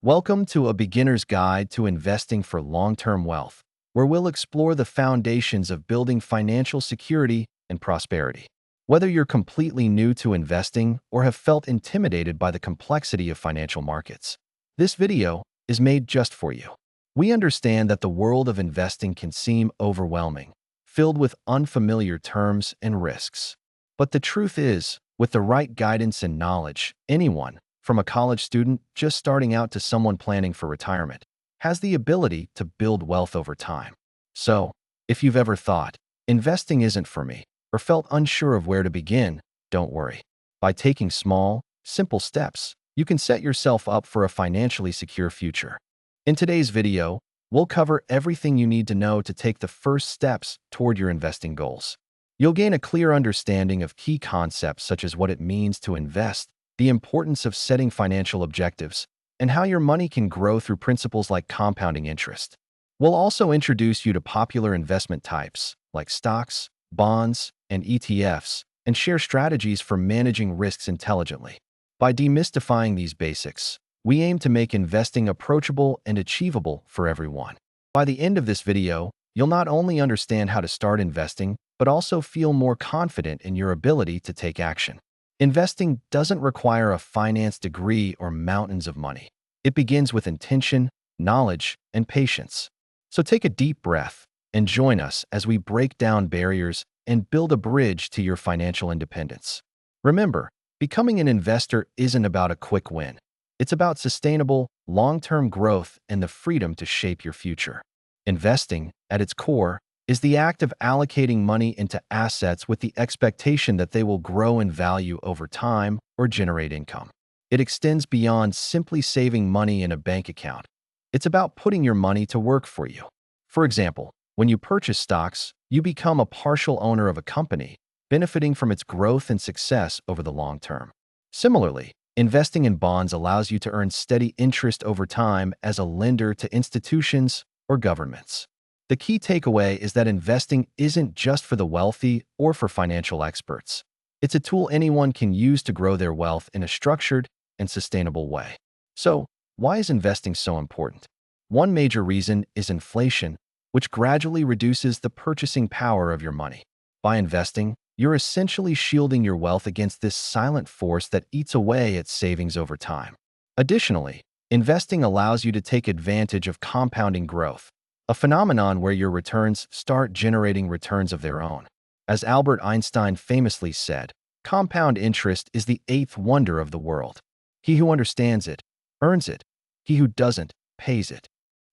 Welcome to a beginner's guide to investing for long-term wealth, where we'll explore the foundations of building financial security and prosperity. Whether you're completely new to investing or have felt intimidated by the complexity of financial markets, this video is made just for you. We understand that the world of investing can seem overwhelming, filled with unfamiliar terms and risks. But the truth is, with the right guidance and knowledge, anyone, from a college student just starting out to someone planning for retirement, has the ability to build wealth over time. So, if you've ever thought, investing isn't for me, or felt unsure of where to begin, don't worry. By taking small, simple steps, you can set yourself up for a financially secure future. In today's video, we'll cover everything you need to know to take the first steps toward your investing goals. You'll gain a clear understanding of key concepts such as what it means to invest, the importance of setting financial objectives, and how your money can grow through principles like compounding interest. We'll also introduce you to popular investment types like stocks, bonds, and ETFs, and share strategies for managing risks intelligently. By demystifying these basics, we aim to make investing approachable and achievable for everyone. By the end of this video, you'll not only understand how to start investing, but also feel more confident in your ability to take action. Investing doesn't require a finance degree or mountains of money. It begins with intention, knowledge, and patience. So take a deep breath and join us as we break down barriers and build a bridge to your financial independence. Remember, becoming an investor isn't about a quick win. It's about sustainable, long-term growth and the freedom to shape your future. Investing, at its core, is the act of allocating money into assets with the expectation that they will grow in value over time or generate income. It extends beyond simply saving money in a bank account. It's about putting your money to work for you. For example, when you purchase stocks, you become a partial owner of a company, benefiting from its growth and success over the long term. Similarly, investing in bonds allows you to earn steady interest over time as a lender to institutions or governments. The key takeaway is that investing isn't just for the wealthy or for financial experts. It's a tool anyone can use to grow their wealth in a structured and sustainable way. So, why is investing so important? One major reason is inflation, which gradually reduces the purchasing power of your money. By investing, you're essentially shielding your wealth against this silent force that eats away at savings over time. Additionally, investing allows you to take advantage of compounding growth, a phenomenon where your returns start generating returns of their own. As Albert Einstein famously said, compound interest is the eighth wonder of the world. He who understands it, earns it. He who doesn't, pays it.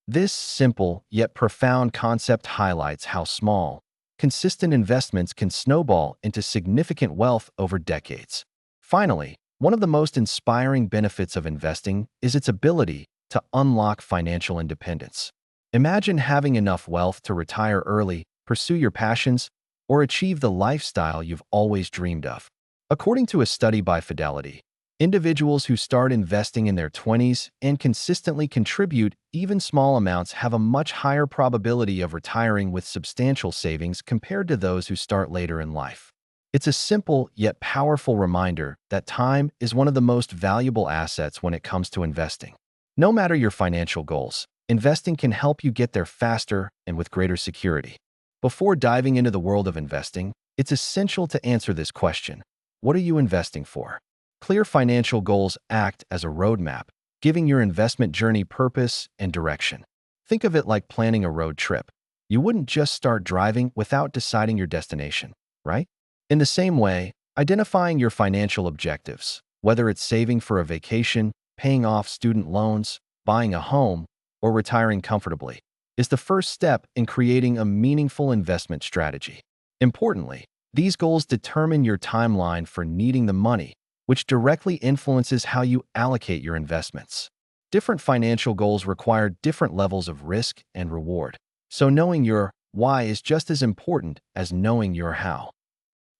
This simple yet profound concept highlights how small, consistent investments can snowball into significant wealth over decades. Finally, one of the most inspiring benefits of investing is its ability to unlock financial independence. Imagine having enough wealth to retire early, pursue your passions, or achieve the lifestyle you've always dreamed of. According to a study by Fidelity, individuals who start investing in their 20s and consistently contribute even small amounts have a much higher probability of retiring with substantial savings compared to those who start later in life. It's a simple yet powerful reminder that time is one of the most valuable assets when it comes to investing. No matter your financial goals, investing can help you get there faster and with greater security. Before diving into the world of investing, it's essential to answer this question: what are you investing for? Clear financial goals act as a roadmap, giving your investment journey purpose and direction. Think of it like planning a road trip. You wouldn't just start driving without deciding your destination, right? In the same way, identifying your financial objectives, whether it's saving for a vacation, paying off student loans, buying a home, or retiring comfortably, is the first step in creating a meaningful investment strategy. Importantly, these goals determine your timeline for needing the money, which directly influences how you allocate your investments. Different financial goals require different levels of risk and reward, so knowing your why is just as important as knowing your how.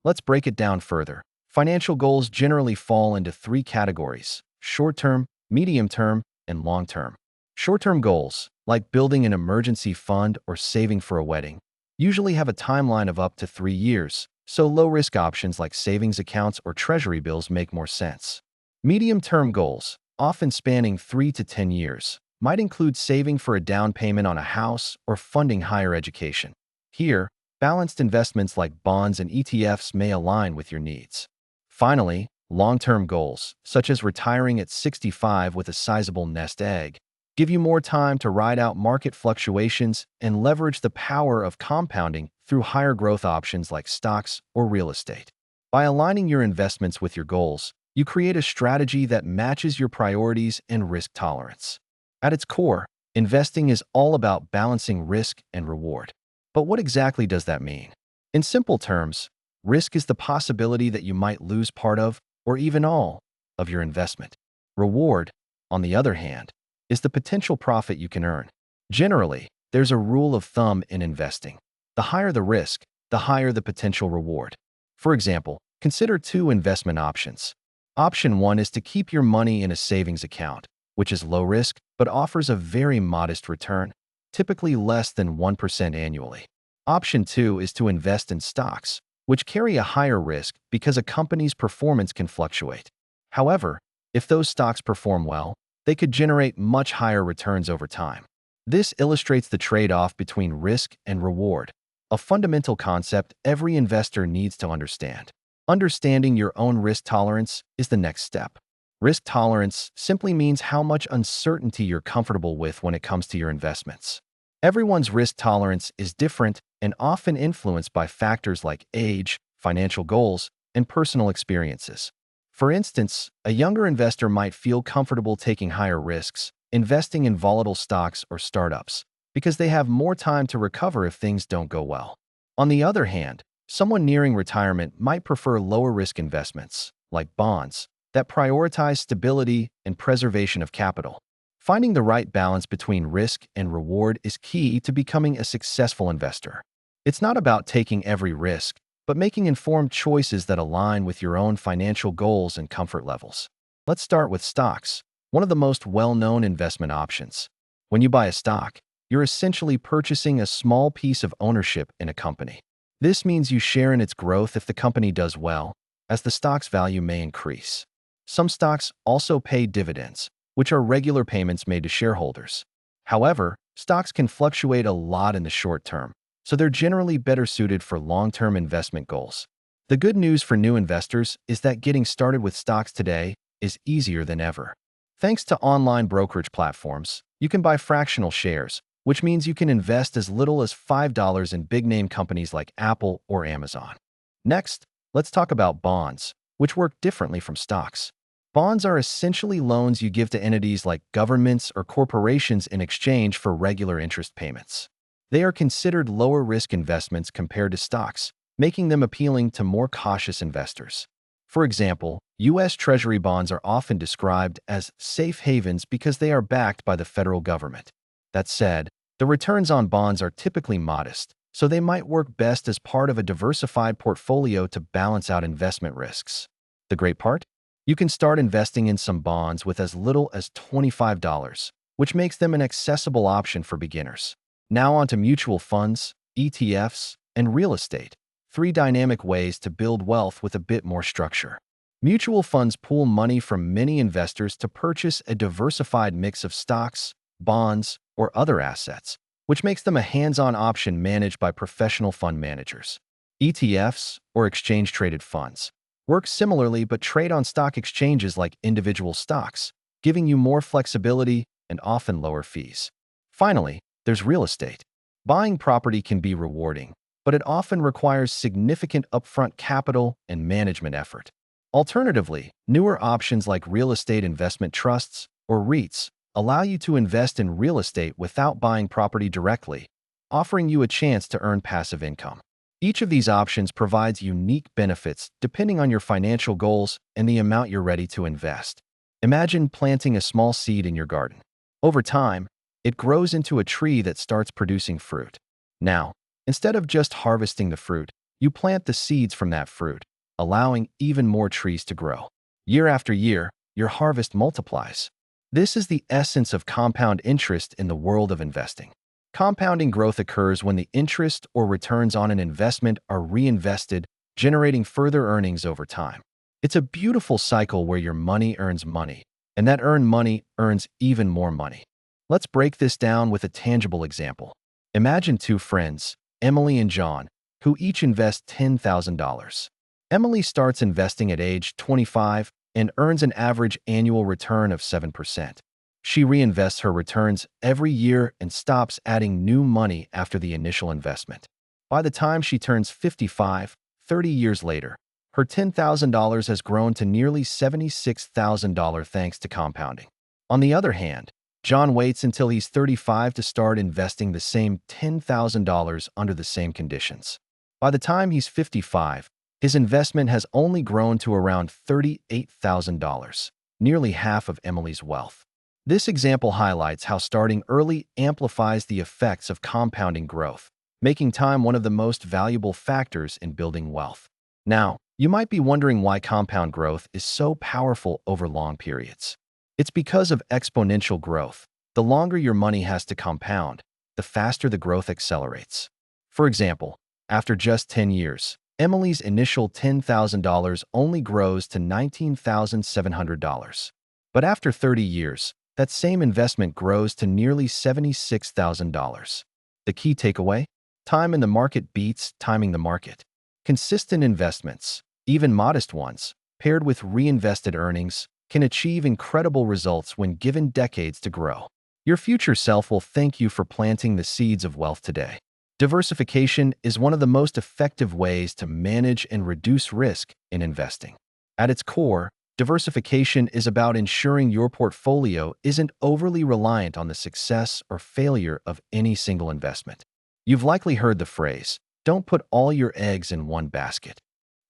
Let's break it down further. Financial goals generally fall into three categories: short-term, medium-term, and long-term. Short-term goals, like building an emergency fund or saving for a wedding, usually have a timeline of up to 3 years, so low-risk options like savings accounts or treasury bills make more sense. Medium-term goals, often spanning 3 to 10 years, might include saving for a down payment on a house or funding higher education. Here, balanced investments like bonds and ETFs may align with your needs. Finally, long-term goals, such as retiring at 65 with a sizable nest egg, give you more time to ride out market fluctuations and leverage the power of compounding through higher growth options like stocks or real estate. By aligning your investments with your goals, you create a strategy that matches your priorities and risk tolerance. At its core, investing is all about balancing risk and reward. But what exactly does that mean? In simple terms, risk is the possibility that you might lose part of, or even all, of your investment. Reward, on the other hand, is the potential profit you can earn. Generally, there's a rule of thumb in investing. The higher the risk, the higher the potential reward. For example, consider two investment options. Option 1 is to keep your money in a savings account, which is low risk but offers a very modest return, typically less than 1% annually. Option 2 is to invest in stocks, which carry a higher risk because a company's performance can fluctuate. However, if those stocks perform well, they could generate much higher returns over time. This illustrates the trade-off between risk and reward, a fundamental concept every investor needs to understand. Understanding your own risk tolerance is the next step. Risk tolerance simply means how much uncertainty you're comfortable with when it comes to your investments. Everyone's risk tolerance is different and often influenced by factors like age, financial goals, and personal experiences. For instance, a younger investor might feel comfortable taking higher risks, investing in volatile stocks or startups, because they have more time to recover if things don't go well. On the other hand, someone nearing retirement might prefer lower-risk investments, like bonds, that prioritize stability and preservation of capital. Finding the right balance between risk and reward is key to becoming a successful investor. It's not about taking every risk, but making informed choices that align with your own financial goals and comfort levels. Let's start with stocks, one of the most well-known investment options. When you buy a stock, you're essentially purchasing a small piece of ownership in a company. This means you share in its growth if the company does well, as the stock's value may increase. Some stocks also pay dividends, which are regular payments made to shareholders. However, stocks can fluctuate a lot in the short term, so they're generally better suited for long-term investment goals. The good news for new investors is that getting started with stocks today is easier than ever. Thanks to online brokerage platforms, you can buy fractional shares, which means you can invest as little as $5 in big-name companies like Apple or Amazon. Next, let's talk about bonds, which work differently from stocks. Bonds are essentially loans you give to entities like governments or corporations in exchange for regular interest payments. They are considered lower-risk investments compared to stocks, making them appealing to more cautious investors. For example, U.S. Treasury bonds are often described as safe havens because they are backed by the federal government. That said, the returns on bonds are typically modest, so they might work best as part of a diversified portfolio to balance out investment risks. The great part? You can start investing in some bonds with as little as $25, which makes them an accessible option for beginners. Now on to mutual funds, ETFs, and real estate, three dynamic ways to build wealth with a bit more structure. Mutual funds pool money from many investors to purchase a diversified mix of stocks, bonds, or other assets, which makes them a hands-on option managed by professional fund managers. ETFs, or exchange-traded funds, work similarly but trade on stock exchanges like individual stocks, giving you more flexibility and often lower fees. Finally, there's real estate. Buying property can be rewarding, but it often requires significant upfront capital and management effort. Alternatively, newer options like real estate investment trusts or REITs allow you to invest in real estate without buying property directly, offering you a chance to earn passive income. Each of these options provides unique benefits depending on your financial goals and the amount you're ready to invest. Imagine planting a small seed in your garden. Over time, it grows into a tree that starts producing fruit. Now, instead of just harvesting the fruit, you plant the seeds from that fruit, allowing even more trees to grow. Year after year, your harvest multiplies. This is the essence of compound interest in the world of investing. Compounding growth occurs when the interest or returns on an investment are reinvested, generating further earnings over time. It's a beautiful cycle where your money earns money, and that earned money earns even more money. Let's break this down with a tangible example. Imagine two friends, Emily and John, who each invest $10,000. Emily starts investing at age 25 and earns an average annual return of 7%. She reinvests her returns every year and stops adding new money after the initial investment. By the time she turns 55, 30 years later, her $10,000 has grown to nearly $76,000 thanks to compounding. On the other hand, John waits until he's 35 to start investing the same $10,000 under the same conditions. By the time he's 55, his investment has only grown to around $38,000, nearly half of Emily's wealth. This example highlights how starting early amplifies the effects of compounding growth, making time one of the most valuable factors in building wealth. Now, you might be wondering why compound growth is so powerful over long periods. It's because of exponential growth. The longer your money has to compound, the faster the growth accelerates. For example, after just 10 years, Emily's initial $10,000 only grows to $19,700. But after 30 years, that same investment grows to nearly $76,000. The key takeaway? Time in the market beats timing the market. Consistent investments, even modest ones, paired with reinvested earnings, can achieve incredible results when given decades to grow. Your future self will thank you for planting the seeds of wealth today. Diversification is one of the most effective ways to manage and reduce risk in investing. At its core, diversification is about ensuring your portfolio isn't overly reliant on the success or failure of any single investment. You've likely heard the phrase, "Don't put all your eggs in one basket."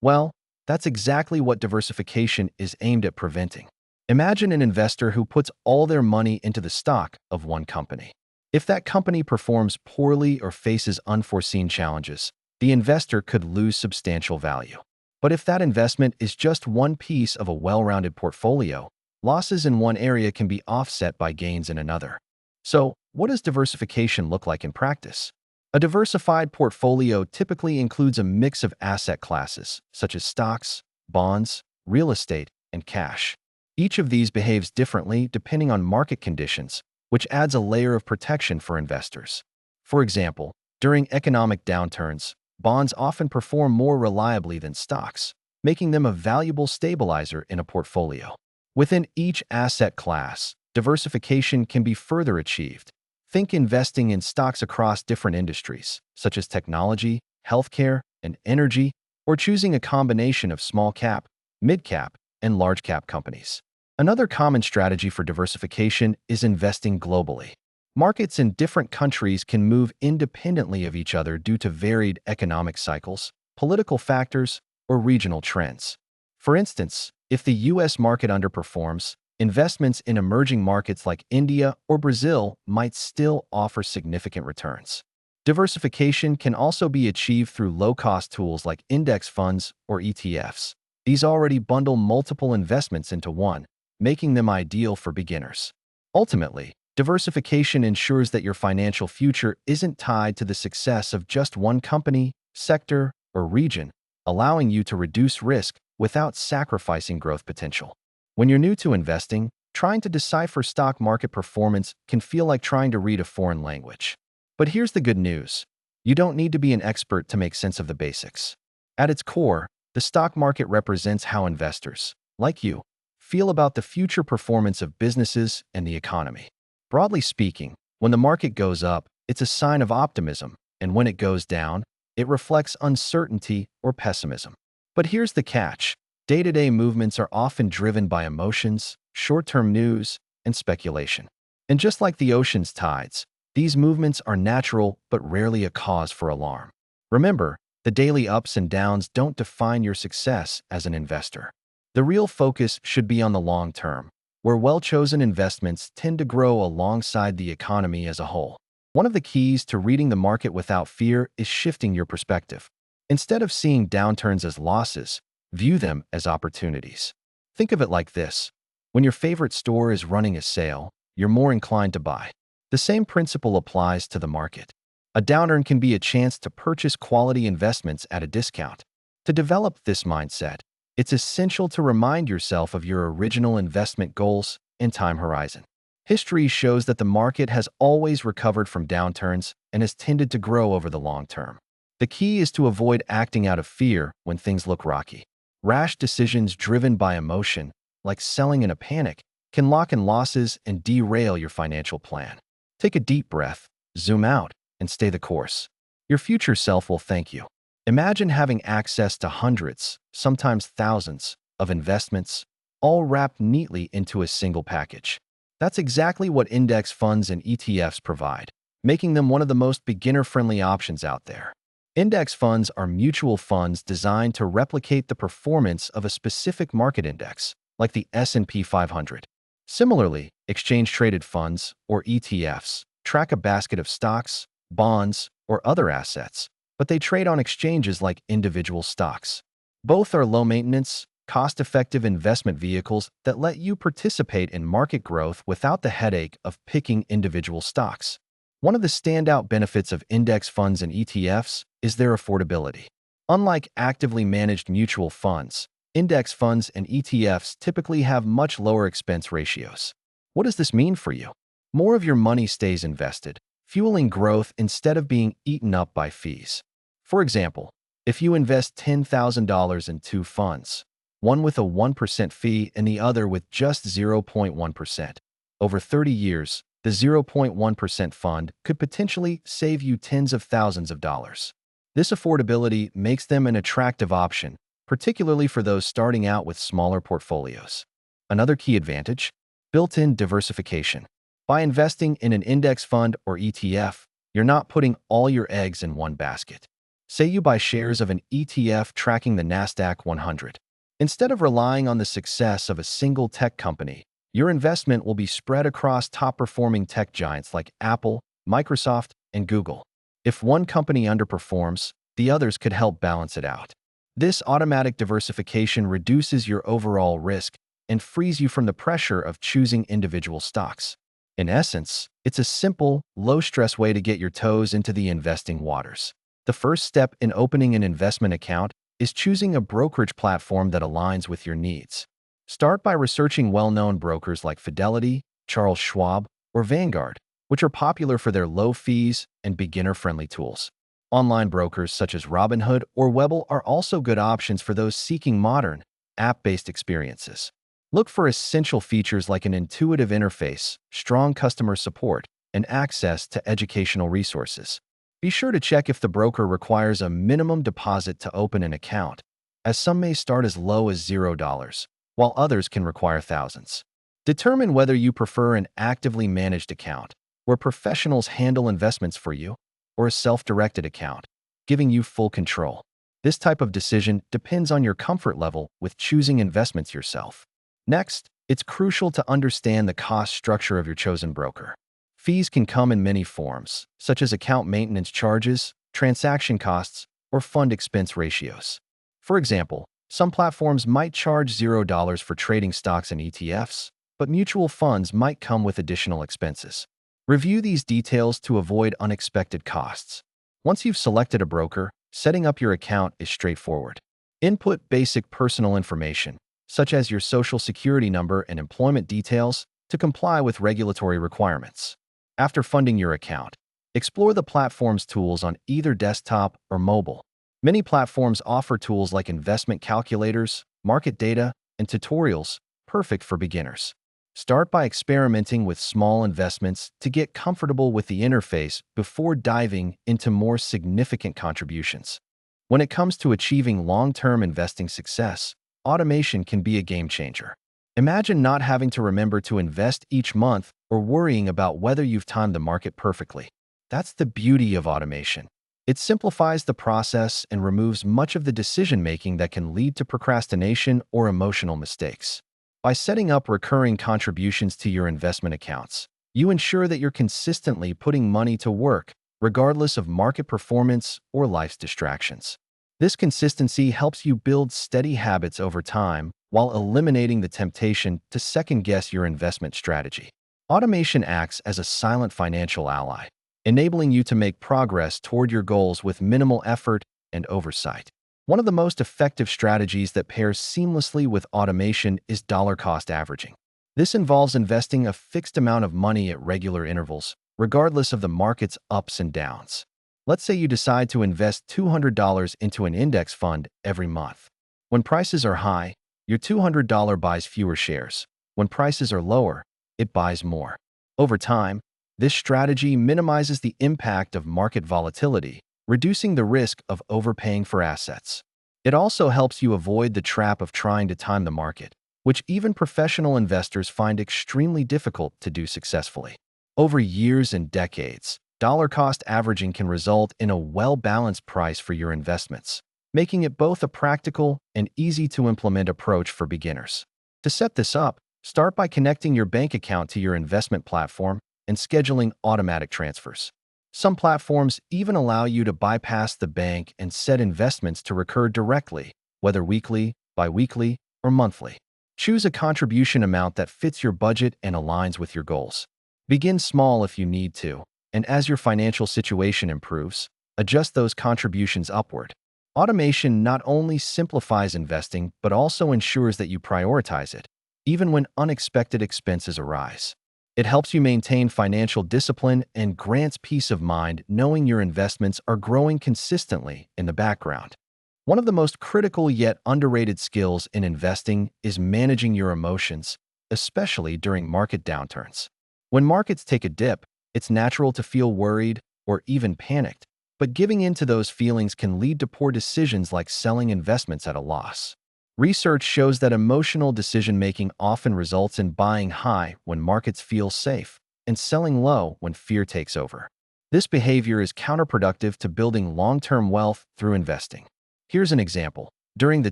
Well, that's exactly what diversification is aimed at preventing. Imagine an investor who puts all their money into the stock of one company. If that company performs poorly or faces unforeseen challenges, the investor could lose substantial value. But if that investment is just one piece of a well-rounded portfolio, losses in one area can be offset by gains in another. So, what does diversification look like in practice? A diversified portfolio typically includes a mix of asset classes, such as stocks, bonds, real estate, and cash. Each of these behaves differently depending on market conditions, which adds a layer of protection for investors. For example, during economic downturns, bonds often perform more reliably than stocks, making them a valuable stabilizer in a portfolio. Within each asset class, diversification can be further achieved. Think investing in stocks across different industries, such as technology, healthcare, and energy, or choosing a combination of small-cap, mid-cap, and large-cap companies. Another common strategy for diversification is investing globally. Markets in different countries can move independently of each other due to varied economic cycles, political factors, or regional trends. For instance, if the U.S. market underperforms, investments in emerging markets like India or Brazil might still offer significant returns. Diversification can also be achieved through low-cost tools like index funds or ETFs. These already bundle multiple investments into one, making them ideal for beginners. Ultimately, diversification ensures that your financial future isn't tied to the success of just one company, sector, or region, allowing you to reduce risk without sacrificing growth potential. When you're new to investing, trying to decipher stock market performance can feel like trying to read a foreign language. But here's the good news. You don't need to be an expert to make sense of the basics. At its core, the stock market represents how investors, like you, feel about the future performance of businesses and the economy. Broadly speaking, when the market goes up, it's a sign of optimism, and when it goes down, it reflects uncertainty or pessimism. But here's the catch. Day-to-day movements are often driven by emotions, short-term news, and speculation. And just like the ocean's tides, these movements are natural but rarely a cause for alarm. Remember, the daily ups and downs don't define your success as an investor. The real focus should be on the long term, where well-chosen investments tend to grow alongside the economy as a whole. One of the keys to reading the market without fear is shifting your perspective. Instead of seeing downturns as losses, view them as opportunities. Think of it like this. When your favorite store is running a sale, you're more inclined to buy. The same principle applies to the market. A downturn can be a chance to purchase quality investments at a discount. To develop this mindset, it's essential to remind yourself of your original investment goals and time horizon. History shows that the market has always recovered from downturns and has tended to grow over the long term. The key is to avoid acting out of fear when things look rocky. Rash decisions driven by emotion, like selling in a panic, can lock in losses and derail your financial plan. Take a deep breath, zoom out, and stay the course. Your future self will thank you. Imagine having access to hundreds, sometimes thousands, of investments, all wrapped neatly into a single package. That's exactly what index funds and ETFs provide, making them one of the most beginner-friendly options out there. Index funds are mutual funds designed to replicate the performance of a specific market index, like the S&P 500. Similarly, exchange-traded funds, or ETFs, track a basket of stocks, bonds, or other assets, but they trade on exchanges like individual stocks. Both are low-maintenance, cost-effective investment vehicles that let you participate in market growth without the headache of picking individual stocks. One of the standout benefits of index funds and ETFs is their affordability. Unlike actively managed mutual funds, index funds and ETFs typically have much lower expense ratios. What does this mean for you? More of your money stays invested, fueling growth instead of being eaten up by fees. For example, if you invest $10,000 in two funds, one with a 1% fee and the other with just 0.1%, over 30 years, the 0.1% fund could potentially save you tens of thousands of dollars. This affordability makes them an attractive option, particularly for those starting out with smaller portfolios. Another key advantage: built-in diversification. By investing in an index fund or ETF, you're not putting all your eggs in one basket. Say you buy shares of an ETF tracking the Nasdaq 100. Instead of relying on the success of a single tech company, your investment will be spread across top-performing tech giants like Apple, Microsoft, and Google. If one company underperforms, the others could help balance it out. This automatic diversification reduces your overall risk and frees you from the pressure of choosing individual stocks. In essence, it's a simple, low-stress way to get your toes into the investing waters. The first step in opening an investment account is choosing a brokerage platform that aligns with your needs. Start by researching well-known brokers like Fidelity, Charles Schwab, or Vanguard, which are popular for their low fees and beginner-friendly tools. Online brokers such as Robinhood or Webull are also good options for those seeking modern, app-based experiences. Look for essential features like an intuitive interface, strong customer support, and access to educational resources. Be sure to check if the broker requires a minimum deposit to open an account, as some may start as low as $0, while others can require thousands. Determine whether you prefer an actively managed account, where professionals handle investments for you, or a self-directed account, giving you full control. This type of decision depends on your comfort level with choosing investments yourself. Next, it's crucial to understand the cost structure of your chosen broker. Fees can come in many forms, such as account maintenance charges, transaction costs, or fund expense ratios. For example, some platforms might charge $0 for trading stocks and ETFs, but mutual funds might come with additional expenses. Review these details to avoid unexpected costs. Once you've selected a broker, setting up your account is straightforward. Input basic personal information, such as your social security number and employment details, to comply with regulatory requirements. After funding your account, explore the platform's tools on either desktop or mobile. Many platforms offer tools like investment calculators, market data, and tutorials, perfect for beginners. Start by experimenting with small investments to get comfortable with the interface before diving into more significant contributions. When it comes to achieving long-term investing success, automation can be a game changer. Imagine not having to remember to invest each month or worrying about whether you've timed the market perfectly. That's the beauty of automation. It simplifies the process and removes much of the decision-making that can lead to procrastination or emotional mistakes. By setting up recurring contributions to your investment accounts, you ensure that you're consistently putting money to work, regardless of market performance or life's distractions. This consistency helps you build steady habits over time while eliminating the temptation to second-guess your investment strategy. Automation acts as a silent financial ally, enabling you to make progress toward your goals with minimal effort and oversight. One of the most effective strategies that pairs seamlessly with automation is dollar-cost averaging. This involves investing a fixed amount of money at regular intervals, regardless of the market's ups and downs. Let's say you decide to invest $200 into an index fund every month. When prices are high, your $200 buys fewer shares. When prices are lower, it buys more. Over time, this strategy minimizes the impact of market volatility, reducing the risk of overpaying for assets. It also helps you avoid the trap of trying to time the market, which even professional investors find extremely difficult to do successfully. Over years and decades, dollar-cost averaging can result in a well-balanced price for your investments, making it both a practical and easy-to-implement approach for beginners. To set this up, start by connecting your bank account to your investment platform and scheduling automatic transfers. Some platforms even allow you to bypass the bank and set investments to recur directly, whether weekly, bi-weekly, or monthly. Choose a contribution amount that fits your budget and aligns with your goals. Begin small if you need to, and as your financial situation improves, adjust those contributions upward. Automation not only simplifies investing, but also ensures that you prioritize it, even when unexpected expenses arise. It helps you maintain financial discipline and grants peace of mind knowing your investments are growing consistently in the background. One of the most critical yet underrated skills in investing is managing your emotions, especially during market downturns. When markets take a dip, it's natural to feel worried or even panicked, but giving in to those feelings can lead to poor decisions like selling investments at a loss. Research shows that emotional decision-making often results in buying high when markets feel safe and selling low when fear takes over. This behavior is counterproductive to building long-term wealth through investing. Here's an example. During the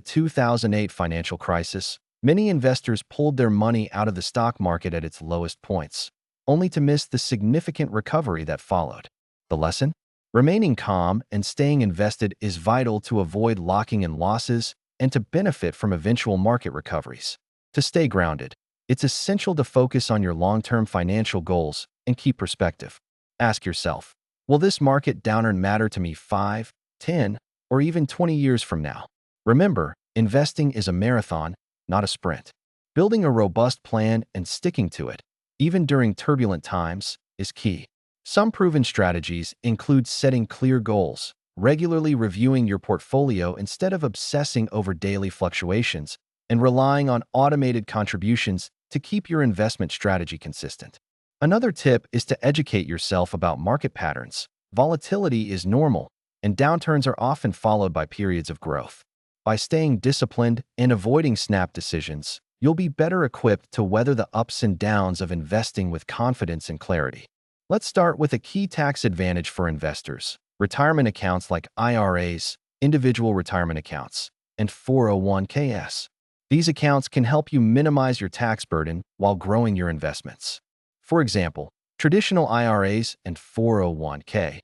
2008 financial crisis, many investors pulled their money out of the stock market at its lowest points, only to miss the significant recovery that followed. The lesson? Remaining calm and staying invested is vital to avoid locking in losses and to benefit from eventual market recoveries. To stay grounded, it's essential to focus on your long-term financial goals and keep perspective. Ask yourself, will this market downturn matter to me 5, 10, or even 20 years from now? Remember, investing is a marathon, not a sprint. Building a robust plan and sticking to it, even during turbulent times, is key. Some proven strategies include setting clear goals, regularly reviewing your portfolio instead of obsessing over daily fluctuations, and relying on automated contributions to keep your investment strategy consistent. Another tip is to educate yourself about market patterns. Volatility is normal, and downturns are often followed by periods of growth. By staying disciplined and avoiding snap decisions, you'll be better equipped to weather the ups and downs of investing with confidence and clarity. Let's start with a key tax advantage for investors: retirement accounts like IRAs, individual retirement accounts, and 401ks. These accounts can help you minimize your tax burden while growing your investments. For example, traditional IRAs and 401ks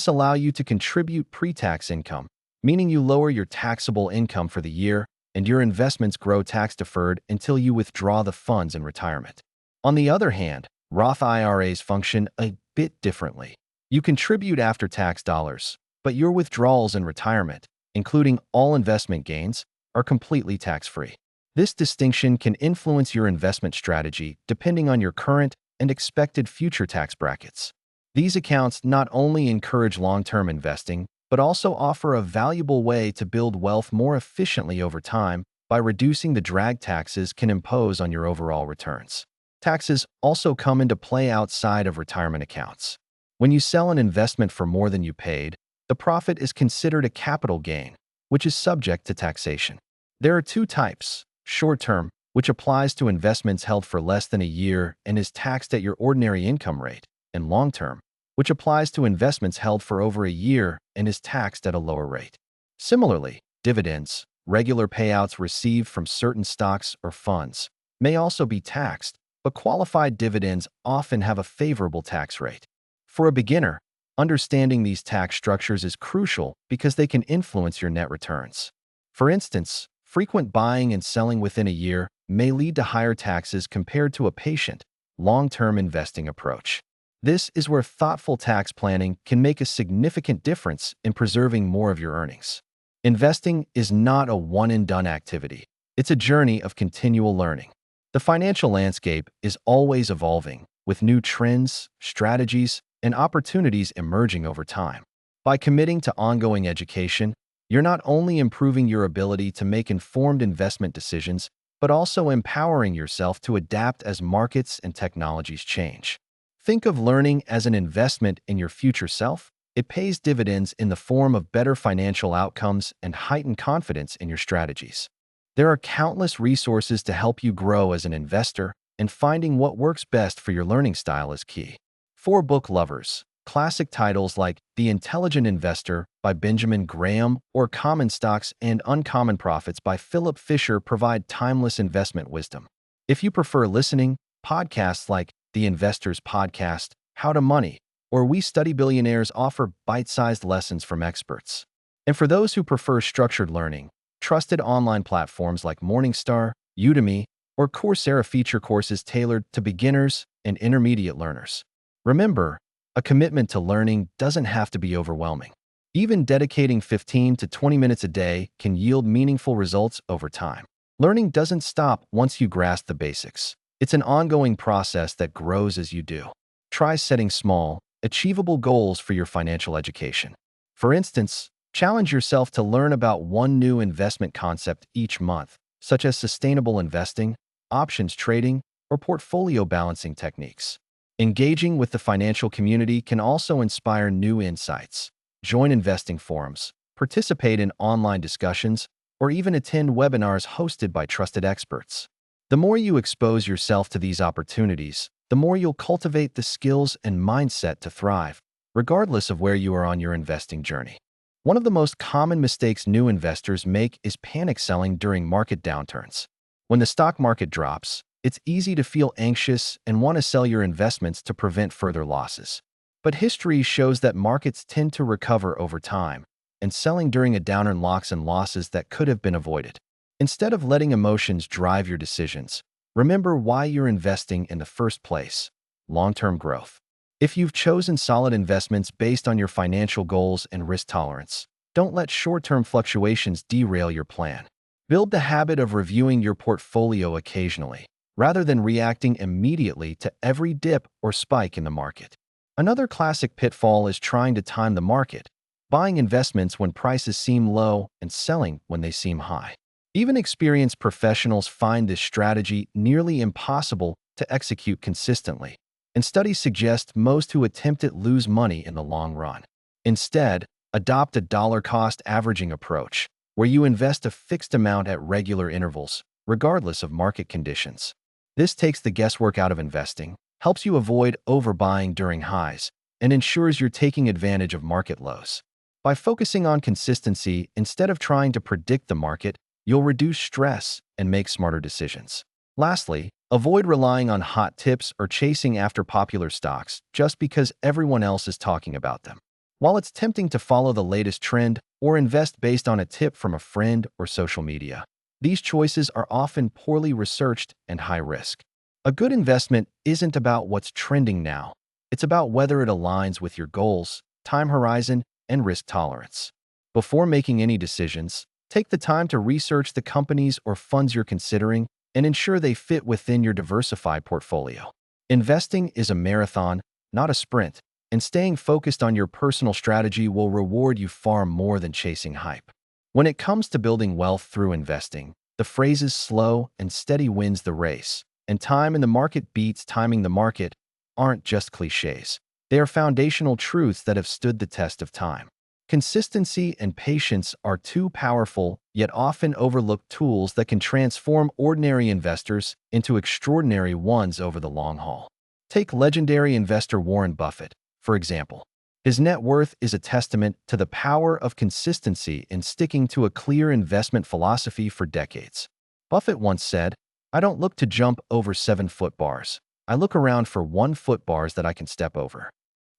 allow you to contribute pre-tax income, meaning you lower your taxable income for the year and your investments grow tax-deferred until you withdraw the funds in retirement. On the other hand, Roth IRAs function a bit differently. You contribute after-tax dollars, but your withdrawals in retirement, including all investment gains, are completely tax-free. This distinction can influence your investment strategy depending on your current and expected future tax brackets. These accounts not only encourage long-term investing, but also offer a valuable way to build wealth more efficiently over time by reducing the drag taxes can impose on your overall returns. Taxes also come into play outside of retirement accounts. When you sell an investment for more than you paid, the profit is considered a capital gain, which is subject to taxation. There are two types: short-term, which applies to investments held for less than a year and is taxed at your ordinary income rate, and long-term, which applies to investments held for over a year and is taxed at a lower rate. Similarly, dividends, regular payouts received from certain stocks or funds, may also be taxed, but qualified dividends often have a favorable tax rate. For a beginner, understanding these tax structures is crucial because they can influence your net returns. For instance, frequent buying and selling within a year may lead to higher taxes compared to a patient, long-term investing approach. This is where thoughtful tax planning can make a significant difference in preserving more of your earnings. Investing is not a one-and-done activity. It's a journey of continual learning. The financial landscape is always evolving, with new trends, strategies, and opportunities emerging over time. By committing to ongoing education, you're not only improving your ability to make informed investment decisions, but also empowering yourself to adapt as markets and technologies change. Think of learning as an investment in your future self. It pays dividends in the form of better financial outcomes and heightened confidence in your strategies. There are countless resources to help you grow as an investor, and finding what works best for your learning style is key. For book lovers, classic titles like The Intelligent Investor by Benjamin Graham or Common Stocks and Uncommon Profits by Philip Fisher provide timeless investment wisdom. If you prefer listening, podcasts like The Investor's Podcast, How to Money, or We Study Billionaires offer bite-sized lessons from experts. And for those who prefer structured learning, trusted online platforms like Morningstar, Udemy, or Coursera feature courses tailored to beginners and intermediate learners. Remember, a commitment to learning doesn't have to be overwhelming. Even dedicating 15 to 20 minutes a day can yield meaningful results over time. Learning doesn't stop once you grasp the basics. It's an ongoing process that grows as you do. Try setting small, achievable goals for your financial education. For instance, challenge yourself to learn about one new investment concept each month, such as sustainable investing, options trading, or portfolio balancing techniques. Engaging with the financial community can also inspire new insights. Join investing forums, participate in online discussions, or even attend webinars hosted by trusted experts. The more you expose yourself to these opportunities, the more you'll cultivate the skills and mindset to thrive, regardless of where you are on your investing journey. One of the most common mistakes new investors make is panic selling during market downturns. When the stock market drops, it's easy to feel anxious and want to sell your investments to prevent further losses. But history shows that markets tend to recover over time, and selling during a downturn locks in losses that could have been avoided. Instead of letting emotions drive your decisions, remember why you're investing in the first place: long-term growth. If you've chosen solid investments based on your financial goals and risk tolerance, don't let short-term fluctuations derail your plan. Build the habit of reviewing your portfolio occasionally, rather than reacting immediately to every dip or spike in the market. Another classic pitfall is trying to time the market, buying investments when prices seem low and selling when they seem high. Even experienced professionals find this strategy nearly impossible to execute consistently, and studies suggest most who attempt it lose money in the long run. Instead, adopt a dollar-cost averaging approach, where you invest a fixed amount at regular intervals, regardless of market conditions. This takes the guesswork out of investing, helps you avoid overbuying during highs, and ensures you're taking advantage of market lows. By focusing on consistency instead of trying to predict the market, you'll reduce stress and make smarter decisions. Lastly, avoid relying on hot tips or chasing after popular stocks just because everyone else is talking about them. While it's tempting to follow the latest trend or invest based on a tip from a friend or social media, these choices are often poorly researched and high risk. A good investment isn't about what's trending now. It's about whether it aligns with your goals, time horizon, and risk tolerance. Before making any decisions, take the time to research the companies or funds you're considering and ensure they fit within your diversified portfolio. Investing is a marathon, not a sprint, and staying focused on your personal strategy will reward you far more than chasing hype. When it comes to building wealth through investing, the phrases "slow and steady wins the race" and "time in the market beats timing the market" aren't just cliches. They are foundational truths that have stood the test of time. Consistency and patience are two powerful, yet often overlooked tools that can transform ordinary investors into extraordinary ones over the long haul. Take legendary investor Warren Buffett, for example. His net worth is a testament to the power of consistency in sticking to a clear investment philosophy for decades. Buffett once said, "I don't look to jump over 7-foot bars. I look around for 1-foot bars that I can step over."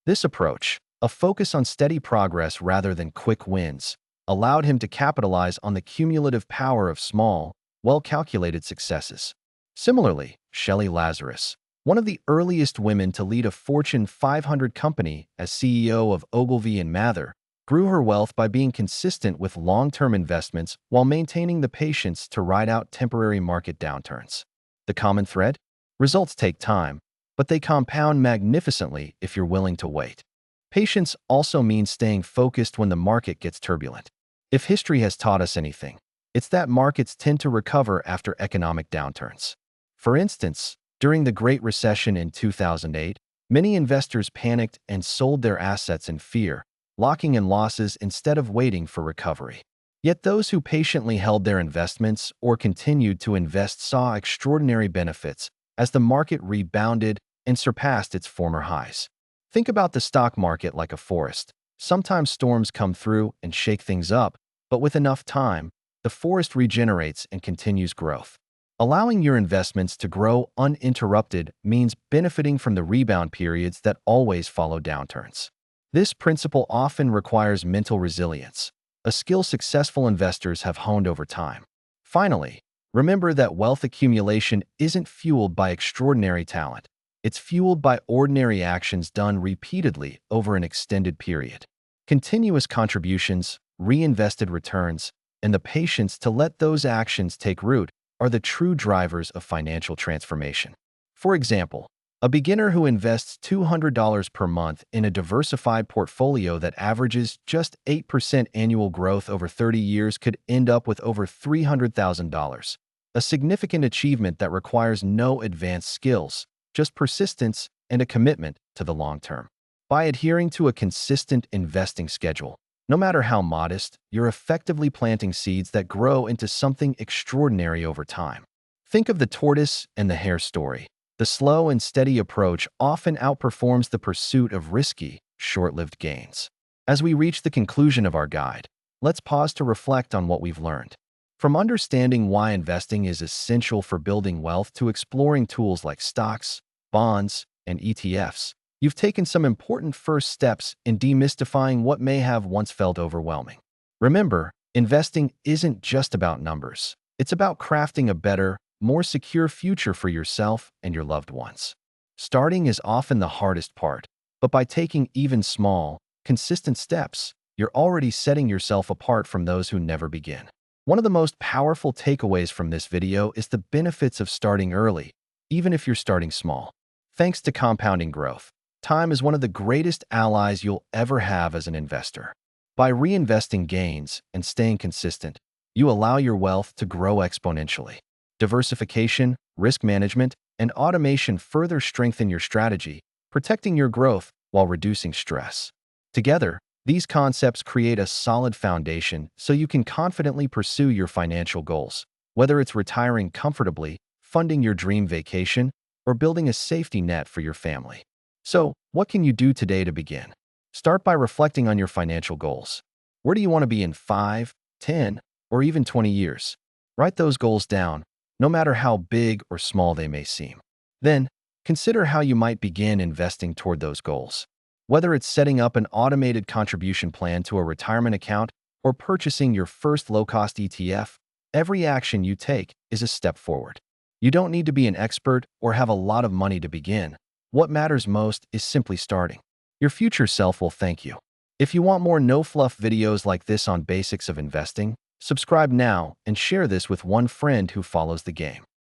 This approach, a focus on steady progress rather than quick wins, allowed him to capitalize on the cumulative power of small, well-calculated successes. Similarly, Shelley Lazarus, one of the earliest women to lead a Fortune 500 company as CEO of Ogilvy and Mather, grew her wealth by being consistent with long-term investments while maintaining the patience to ride out temporary market downturns. The common thread? Results take time, but they compound magnificently if you're willing to wait. Patience also means staying focused when the market gets turbulent. If history has taught us anything, it's that markets tend to recover after economic downturns. For instance, during the Great Recession in 2008, many investors panicked and sold their assets in fear, locking in losses instead of waiting for recovery. Yet those who patiently held their investments or continued to invest saw extraordinary benefits as the market rebounded and surpassed its former highs. Think about the stock market like a forest. Sometimes storms come through and shake things up, but with enough time, the forest regenerates and continues growth. Allowing your investments to grow uninterrupted means benefiting from the rebound periods that always follow downturns. This principle often requires mental resilience, a skill successful investors have honed over time. Finally, remember that wealth accumulation isn't fueled by extraordinary talent. It's fueled by ordinary actions done repeatedly over an extended period. Continuous contributions, reinvested returns, and the patience to let those actions take root are the true drivers of financial transformation. For example, a beginner who invests $200 per month in a diversified portfolio that averages just 8% annual growth over 30 years could end up with over $300,000, a significant achievement that requires no advanced skills, just persistence and a commitment to the long term. By adhering to a consistent investing schedule, no matter how modest, you're effectively planting seeds that grow into something extraordinary over time. Think of the tortoise and the hare story. The slow and steady approach often outperforms the pursuit of risky, short-lived gains. As we reach the conclusion of our guide, let's pause to reflect on what we've learned. From understanding why investing is essential for building wealth to exploring tools like stocks, bonds, and ETFs, you've taken some important first steps in demystifying what may have once felt overwhelming. Remember, investing isn't just about numbers. It's about crafting a better, more secure future for yourself and your loved ones. Starting is often the hardest part, but by taking even small, consistent steps, you're already setting yourself apart from those who never begin. One of the most powerful takeaways from this video is the benefits of starting early, even if you're starting small. Thanks to compounding growth, time is one of the greatest allies you'll ever have as an investor. By reinvesting gains and staying consistent, you allow your wealth to grow exponentially. Diversification, risk management, and automation further strengthen your strategy, protecting your growth while reducing stress. Together, these concepts create a solid foundation so you can confidently pursue your financial goals, whether it's retiring comfortably, funding your dream vacation, or building a safety net for your family. So, what can you do today to begin? Start by reflecting on your financial goals. Where do you want to be in 5, 10, or even 20 years? Write those goals down, no matter how big or small they may seem. Then, consider how you might begin investing toward those goals. Whether it's setting up an automated contribution plan to a retirement account or purchasing your first low-cost ETF, every action you take is a step forward. You don't need to be an expert or have a lot of money to begin. What matters most is simply starting. Your future self will thank you. If you want more no-fluff videos like this on basics of investing, subscribe now and share this with one friend who follows the game.